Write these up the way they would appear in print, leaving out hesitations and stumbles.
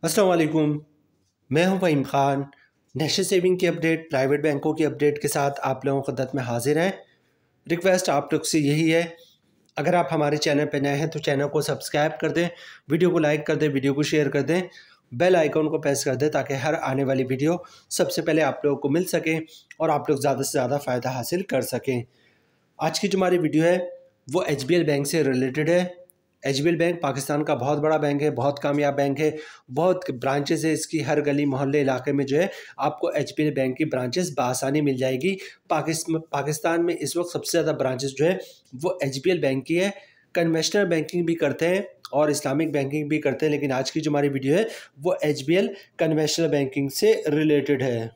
अस्सलाम वालेकुम। मैं हूं फ़हीम ख़ान। नेशनल सेविंग की अपडेट, प्राइवेट बैंकों की अपडेट के साथ आप लोगों की खिदमत में हाजिर हैं। रिक्वेस्ट आप लोग से यही है, अगर आप हमारे चैनल पर नए हैं तो चैनल को सब्सक्राइब कर दें, वीडियो को लाइक कर दें, वीडियो को शेयर कर दें, बेल आइकन को प्रेस कर दें ताकि हर आने वाली वीडियो सबसे पहले आप लोगों को मिल सके और आप लोग ज़्यादा से ज़्यादा फ़ायदा हासिल कर सकें। आज की जो हमारी वीडियो है वो एचबीएल बैंक से रिलेटेड है। एचबीएल बैंक पाकिस्तान का बहुत बड़ा बैंक है, बहुत कामयाब बैंक है, बहुत ब्रांचेस है इसकी, हर गली मोहल्ले इलाके में जो है आपको एचबीएल बैंक की ब्रांचेस बआसानी मिल जाएगी। पाकिस्तान में इस वक्त सबसे ज़्यादा ब्रांचेस जो है वो एचबीएल बैंक की है। कन्वेंशनल बैंकिंग भी करते हैं और इस्लामिक बैंकिंग भी करते हैं, लेकिन आज की जो हमारी वीडियो है वो एचबीएल कन्वेंशनल बैंकिंग से रिलेटेड है।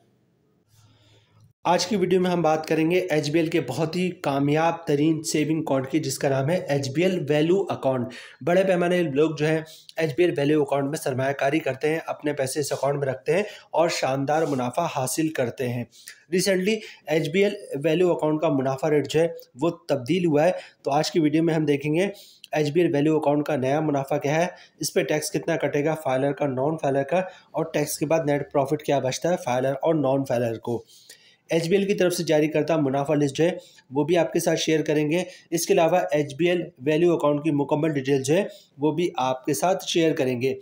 आज की वीडियो में हम बात करेंगे एचबीएल के बहुत ही कामयाब तरीन सेविंग अकाउंट की, जिसका नाम है एचबीएल वैल्यू अकाउंट। बड़े पैमाने लोग जो है एचबीएल वैल्यू अकाउंट में सरमायाकारी करते हैं, अपने पैसे इस अकाउंट में रखते हैं और शानदार मुनाफा हासिल करते हैं। रिसेंटली एचबीएल वैल्यू अकाउंट का मुनाफा रेट जो है वो तब्दील हुआ है, तो आज की वीडियो में हम देखेंगे एचबीएल वैल्यू अकाउंट का नया मुनाफा क्या है, इस पर टैक्स कितना कटेगा, फाइलर का, नॉन फाइलर का, और टैक्स के बाद नेट प्रॉफिट क्या बचता है फाइलर और नॉन फाइलर को। एचबीएल की तरफ से जारी करता मुनाफा लिस्ट जो है वो भी आपके साथ शेयर करेंगे। इसके अलावा एचबीएल वैल्यू अकाउंट की मुकम्मल डिटेल जो है वो भी आपके साथ शेयर करेंगे।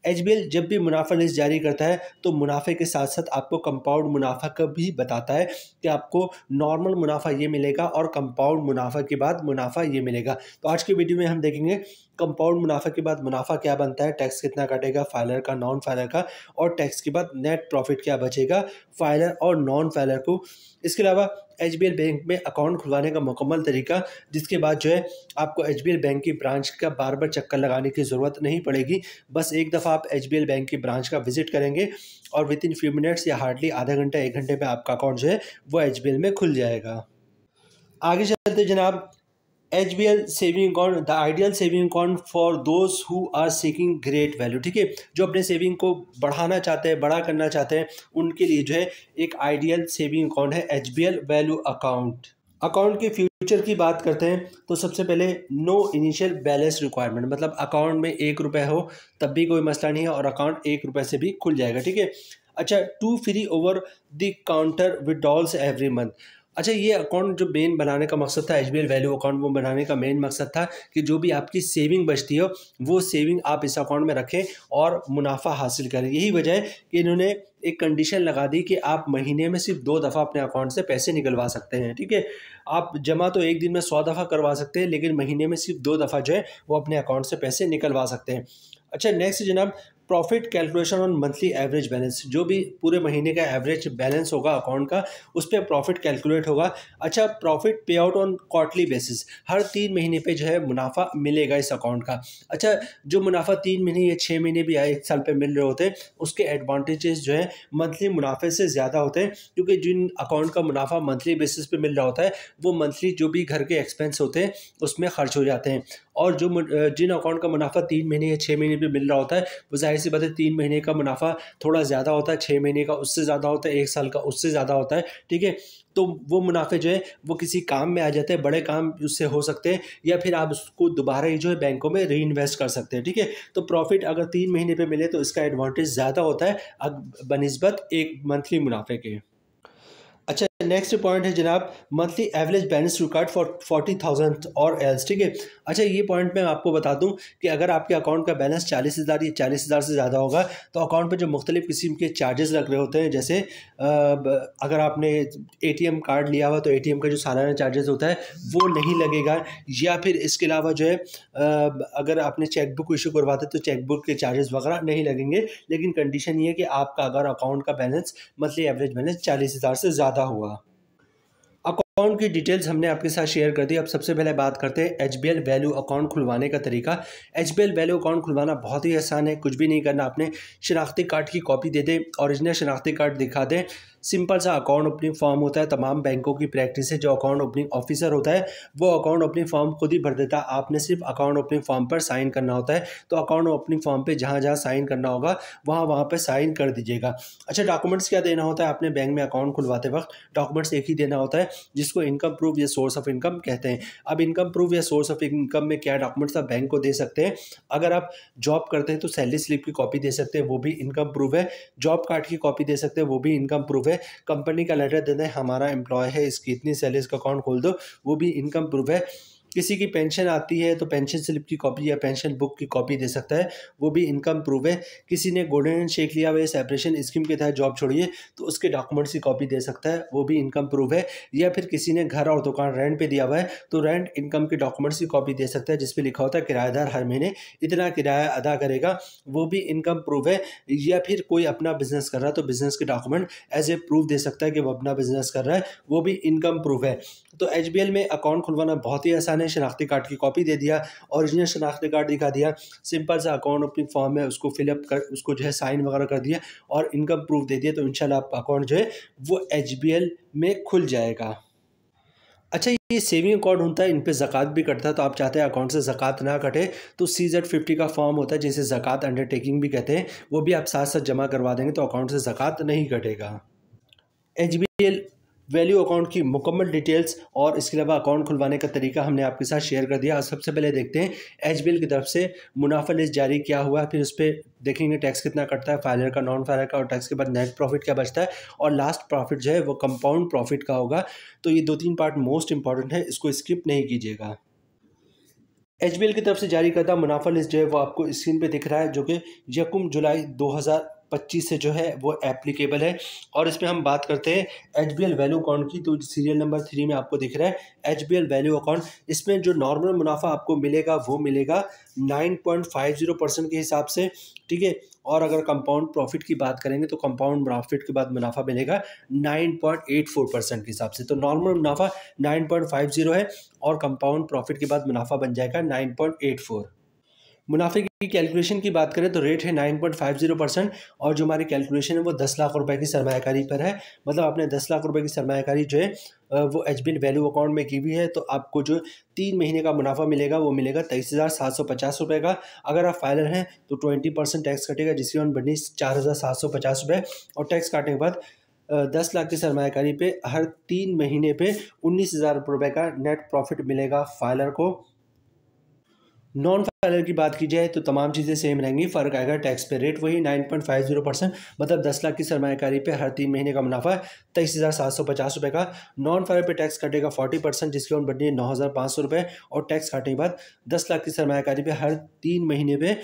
एचबीएल जब भी मुनाफा लिस्ट जारी करता है तो मुनाफे के साथ साथ आपको कंपाउंड मुनाफा का भी बताता है कि आपको नॉर्मल मुनाफा ये मिलेगा और कंपाउंड मुनाफा के बाद मुनाफा ये मिलेगा। तो आज की वीडियो में हम देखेंगे कंपाउंड मुनाफा के बाद मुनाफा क्या बनता है, टैक्स कितना कटेगा फाइलर का, नॉन फाइलर का, और टैक्स के बाद नेट प्रॉफिट क्या बचेगा फाइलर और नॉन फाइलर को। इसके अलावा एचबीएल बैंक में अकाउंट खुलवाने का मुकम्मल तरीका, जिसके बाद जो है आपको एचबीएल बैंक की ब्रांच का बार बार चक्कर लगाने की ज़रूरत नहीं पड़ेगी। बस एक दफ़ा आप एचबीएल बैंक की ब्रांच का विजिट करेंगे और विद इन फ्यू मिनट्स या हार्डली आधा घंटा 1 घंटे में आपका अकाउंट जो है वो एचबीएल में खुल जाएगा। आगे चलते जनाब, HBL saving account, the ideal saving account for those who are seeking great value. ठीक है, जो अपने सेविंग को बढ़ाना चाहते हैं, बड़ा करना चाहते हैं, उनके लिए जो है एक आइडियल सेविंग अकाउंट है एचबीएल वैल्यू अकाउंट। अकाउंट के फ्यूचर की बात करते हैं तो सबसे पहले नो इनिशियल बैलेंस रिक्वायरमेंट, मतलब अकाउंट में 1 रुपये हो तब भी कोई मसला नहीं है और अकाउंट 1 रुपये से भी खुल जाएगा। ठीक है, अच्छा, 2 free over the counter withdrawals every month. अच्छा, ये अकाउंट जो मेन बनाने का मकसद था, एचबीएल वैल्यू अकाउंट वो बनाने का मेन मकसद था कि जो भी आपकी सेविंग बचती हो वो सेविंग आप इस अकाउंट में रखें और मुनाफा हासिल करें। यही वजह है कि इन्होंने एक कंडीशन लगा दी कि आप महीने में सिर्फ 2 दफ़ा अपने अकाउंट से पैसे निकलवा सकते हैं। ठीक है, आप जमा तो एक दिन में 100 दफ़ा करवा सकते हैं, लेकिन महीने में सिर्फ 2 दफ़ा जो है वो अपने अकाउंट से पैसे निकलवा सकते हैं। अच्छा, नेक्स्ट जनाब, profit calculation on monthly average balance. जो भी पूरे महीने का एवरेज बैलेंस होगा अकाउंट का, उस पर प्रॉफिट कैलकुलेट होगा। अच्छा, प्रॉफिट पे आउट ऑन क्वार्टरली बेसिस, हर 3 महीने पे जो है मुनाफा मिलेगा इस अकाउंट का। अच्छा, जो मुनाफा 3 महीने या 6 महीने भी या 1 साल पे मिल रहे होते हैं, उसके एडवांटेजेस जो है मंथली मुनाफे से ज़्यादा होते हैं, क्योंकि जिन अकाउंट का मुनाफा मंथली बेसिस पे मिल रहा होता है वो मंथली जो भी घर के एक्सपेंस होते हैं उसमें खर्च हो जाते हैं, और जो जिन अकाउंट का मुनाफा 3 महीने या 6 महीने पे मिल रहा होता है वो जाहिर सी बात है 3 महीने का मुनाफा थोड़ा ज़्यादा होता है, 6 महीने का उससे ज़्यादा होता है, 1 साल का उससे ज़्यादा होता है। ठीक है, तो वो मुनाफे जो है वो किसी काम में आ जाते हैं, बड़े काम उससे हो सकते हैं, या फिर आप उसको दोबारा ही जो है बैंकों में री इन्वेस्ट कर सकते हैं। ठीक है, तो प्रॉफिट अगर 3 महीने पे मिले तो इसका एडवांटेज ज़्यादा होता है बनिस्बत एक मंथली मुनाफे के। अच्छा, नेक्स्ट पॉइंट है जनाब, monthly average balance required for 40,000 और एल्स। ठीक है, अच्छा, ये पॉइंट मैं आपको बता दूं कि अगर आपके अकाउंट का बैलेंस 40,000 या 40,000 से ज़्यादा होगा तो अकाउंट पे जो मुख्तलिफ़ किस्म के चार्जेस लग रहे होते हैं, जैसे अगर आपने एटीएम कार्ड लिया हुआ तो एटीएम का जो सालाना चार्जेस होता है वो नहीं लगेगा, या फिर इसके अलावा जो है अगर आपने चेकबुक इशू करवाते तो चेकबुक के चार्जेस वगैरह नहीं लगेंगे, लेकिन कंडीशन ये है कि आपका अगर अकाउंट का बैलेंस मंथली एवरेज बैलेंस 40,000 से ज़्यादा हुआ। अकाउंट की डिटेल्स हमने आपके साथ शेयर कर दी। अब सबसे पहले बात करते हैं एचबीएल वैल्यू अकाउंट खुलवाने का तरीका। एचबीएल वैल्यू अकाउंट खुलवाना बहुत ही आसान है, कुछ भी नहीं करना, आपने शनाख्ती कार्ड की कॉपी दे दें, ओरिजिनल शनाख्ती कार्ड दिखा दें, सिंपल सा अकाउंट ओपनिंग फॉर्म होता है, तमाम बैंकों की प्रैक्टिस है, जो अकाउंट ओपनिंग ऑफिसर होता है वो अकाउंट ओपनिंग फॉर्म खुद ही भर देता है, आपने सिर्फ अकाउंट ओपनिंग फॉर्म पर साइन करना होता है। तो अकाउंट ओपनिंग फॉर्म पे जहाँ जहाँ साइन करना होगा वहाँ पे साइन कर दीजिएगा। अच्छा, डॉक्यूमेंट्स क्या देना होता है, आपने बैंक में अकाउंट खुलवाते वक्त डॉक्यूमेंट्स एक ही देना होता है, जिसको जिसको इनकम प्रूफ या सोर्स ऑफ इनकम कहते हैं। अब इनकम प्रूफ या सोर्स ऑफ इनकम में क्या डॉक्यूमेंट्स आप बैंक को दे सकते हैं? अगर आप जॉब करते हैं तो सैलरी स्लिप की कॉपी दे सकते हैं, वो भी इनकम प्रूफ है। जॉब कार्ड की कॉपी दे सकते हैं, वो भी इनकम प्रूफ है। कंपनी का लेटर देते हैं, हमारा एम्प्लॉय है, इसकी इतनी सैलरी, इसका अकाउंट खोल दो, वो भी इनकम प्रूफ है। किसी की पेंशन आती है तो पेंशन स्लिप की कॉपी या पेंशन बुक की कॉपी दे सकता है, वो भी इनकम प्रूफ है। किसी ने गोल्डन हैंडशेक लिया हुआ है, सेपरेशन स्कीम के तहत जॉब छोड़िए तो उसके डॉक्यूमेंट्स की कॉपी दे सकता है, वो भी इनकम प्रूफ है। या फिर किसी ने घर और दुकान रेंट पे दिया हुआ है तो रेंट इनकम के डॉक्यूमेंट्स की कॉपी दे सकता है, जिसपे लिखा होता है किराएदार हर महीने इतना किराया अदा करेगा, वो भी इनकम प्रूफ है। या फिर कोई अपना बिजनेस कर रहा है तो बिजनेस के डॉक्यूमेंट एज ए प्रूफ दे सकता है कि वो अपना बिजनेस कर रहा है, वो भी इनकम प्रूफ है। तो एचबीएल में अकाउंट खुलवाना बहुत ही आसान है। शनाख्ती कार्ड की कॉपी दे दिया, ओरिजिनल शनाख्ती कार्ड दिखा दिया, सिंपल सा अकाउंट ओपनिंग फॉर्म है उसको फिलअप कर, उसको जो है साइन वगैरह कर दिया और इनकम प्रूफ दे दिया, तो इंशाल्लाह आपका अकाउंट जो है वो एचबीएल में खुल जाएगा। अच्छा, ये सेविंग अकाउंट होता है, इन पे ज़कात भी कटता है, तो आप चाहते हैं अकाउंट से ज़कात ना कटे तो CZ50 का फॉर्म होता है जिसे ज़कात अंडरटेकिंग भी कहते हैं, वो भी आप साथ साथ जमा करवा देंगे तो अकाउंट से ज़कात नहीं कटेगा। एचबीएल वैल्यू अकाउंट की मुकम्मल डिटेल्स और इसके अलावा अकाउंट खुलवाने का तरीका हमने आपके साथ शेयर कर दिया। सबसे पहले देखते हैं एचबीएल की तरफ से मुनाफा लिस्ट जारी क्या हुआ है, फिर उस पर देखेंगे टैक्स कितना कटता है, फाइलर का, नॉन फाइलर का, और टैक्स के बाद नेट प्रॉफिट क्या बचता है, और लास्ट प्रॉफिट जो है वो कंपाउंड प्रॉफिट का होगा। तो ये 2-3 पार्ट मोस्ट इंपॉर्टेंट है, इसको स्किप नहीं कीजिएगा। एचबीएल की तरफ से जारी करदा मुनाफा लिस्ट जो है वो आपको स्क्रीन पे दिख रहा है, जो कि 1 जुलाई 2025 से जो है वो एप्लीकेबल है। और इसमें हम बात करते हैं एचबीएल वैल्यू अकाउंट की, तो सीरियल नंबर 3 में आपको दिख रहा है एचबीएल वैल्यू अकाउंट। इसमें जो नॉर्मल मुनाफा आपको मिलेगा वो मिलेगा 9.50% के हिसाब से, ठीक है। और अगर कंपाउंड प्रॉफिट की बात करेंगे तो कंपाउंड प्रॉफिट के बाद मुनाफा मिलेगा 9.84% के हिसाब से। तो नॉर्मल मुनाफा 9.50 है और कंपाउंड प्रॉफिट के बाद मुनाफा बन जाएगा 9.84। मुनाफे की कैलकुलेशन की बात करें तो रेट है 9.50% और जो हमारी कैलकुलेशन है वो 10 लाख रुपए की सरमायाकारी पर है। मतलब आपने 10 लाख रुपए की सरमायाकारी जो है वो एचबीएल वैल्यू अकाउंट में की हुई है, तो आपको जो 3 महीने का मुनाफा मिलेगा वो मिलेगा 23,750 रुपये का। अगर आप फाइलर हैं तो 20% टैक्स कटेगा, जिसकी ऑन बनी 4,750 रुपये, और टैक्स काटने के बाद 10 लाख की सरमायाकारी पे हर 3 महीने पे 19,000 रुपये का नेट प्रॉफिट मिलेगा फाइलर को। नॉन फाइलर की बात की जाए तो तमाम चीज़ें सेम रहेंगी, फ़र्क आएगा टैक्स पे, रेट वही 9.50%, मतलब 10 लाख की सरमायाकारी पे हर 3 महीने का मुनाफा 23,750 रुपये का। नॉन फाइलर पे टैक्स कटेगा 40%, जिसकी ऑन बढ़नी है 9,500 रुपये, और टैक्स काटने के बाद 10 लाख की सरमायाकारी पे हर 3 महीने पे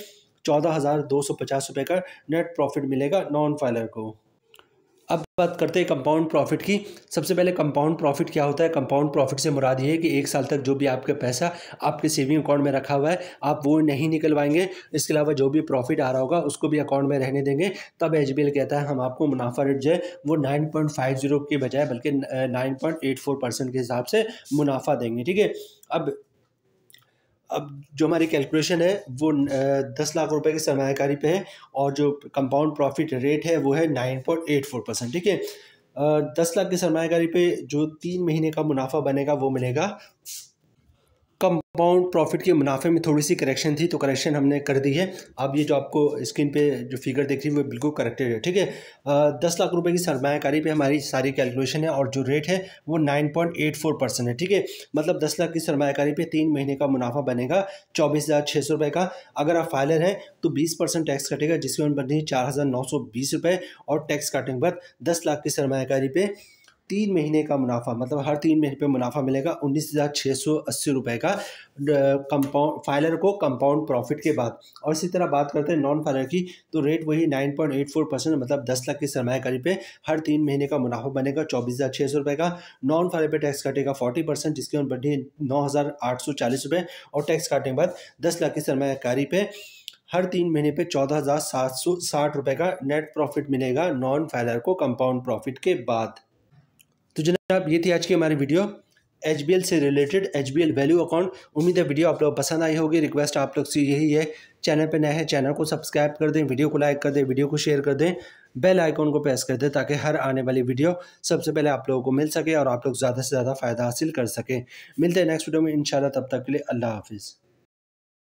14,250 रुपये का नेट प्रॉफिट मिलेगा नॉन फाइलर को। अब बात करते हैं कंपाउंड प्रॉफिट की। सबसे पहले कंपाउंड प्रॉफिट क्या होता है? कंपाउंड प्रॉफिट से मुराद ये है कि 1 साल तक जो भी आपका पैसा आपके सेविंग अकाउंट में रखा हुआ है आप वो नहीं निकलवाएंगे, इसके अलावा जो भी प्रॉफिट आ रहा होगा उसको भी अकाउंट में रहने देंगे। तब एचबीएल कहता है हम आपको मुनाफा रेट जो है वो 9.50 के बजाय बल्कि 9.84% के हिसाब से मुनाफा देंगे, ठीक है। अब जो हमारी कैलकुलेशन है वो 10 लाख रुपए की सरमायाकारी पे है और जो कंपाउंड प्रॉफिट रेट है वो है 9.84%, ठीक है। 10 लाख की सरमायाकारी पे जो 3 महीने का मुनाफा बनेगा वो मिलेगा। कंपाउंड प्रॉफिट के मुनाफे में थोड़ी सी करेक्शन थी तो करेक्शन हमने कर दी है। अब ये जो आपको स्क्रीन पे जो फिगर देख रही है वो बिल्कुल करेक्टेड है, ठीक है। 10 लाख रुपए की सरमायाकारी पे हमारी सारी कैलकुलेशन है और जो रेट है वो 9.84% है, ठीक है। मतलब 10 लाख की सरमायाकारी पे 3 महीने का मुनाफा बनेगा 24,600 रुपये का। अगर आप फाइलर हैं तो 20% टैक्स कटेगा, जिसकी उम्र बनी 4,920 रुपये, और टैक्स काटने के बाद 10 लाख की सरमायाकारी पे 3 महीने का मुनाफा, मतलब हर 3 महीने पे मुनाफा मिलेगा 19,680 रुपये का कंपाउंड फाइलर को कंपाउंड प्रॉफिट के बाद। और इसी तरह बात करते हैं नॉन फाइलर की, तो रेट वही 9.84%, मतलब 10 लाख की सरमायाकारी पे हर 3 महीने का मुनाफा बनेगा 24,600 रुपये का। नॉन फाइलर पे टैक्स काटेगा 40%, जिसकी उम्र बढ़ी 9,840 रुपये, और टैक्स काटने के बाद 10 लाख की सरमायाकारी पे हर 3 महीने पे 14,760 रुपये का नेट प्रॉफिट मिलेगा नॉन फाइलर को कंपाउंड प्रॉफिट के बाद। तो जनाब ये थी आज की हमारी वीडियो एचबीएल से रिलेटेड, एचबीएल वैल्यू अकाउंट। उम्मीद है वीडियो आप लोग पसंद आई होगी। रिक्वेस्ट आप लोग से यही है, चैनल पे नए हैं चैनल को सब्सक्राइब कर दें, वीडियो को लाइक कर दें, वीडियो को शेयर कर दें, बेल आइकॉन को प्रेस कर दें ताकि हर आने वाली वीडियो सबसे पहले आप लोगों को मिल सके और आप लोग ज़्यादा से ज़्यादा फ़ायदा हासिल कर सकें। मिलते हैं नेक्स्ट वीडियो में इंशाल्लाह, तब तक के लिए अल्लाह हाफिज़।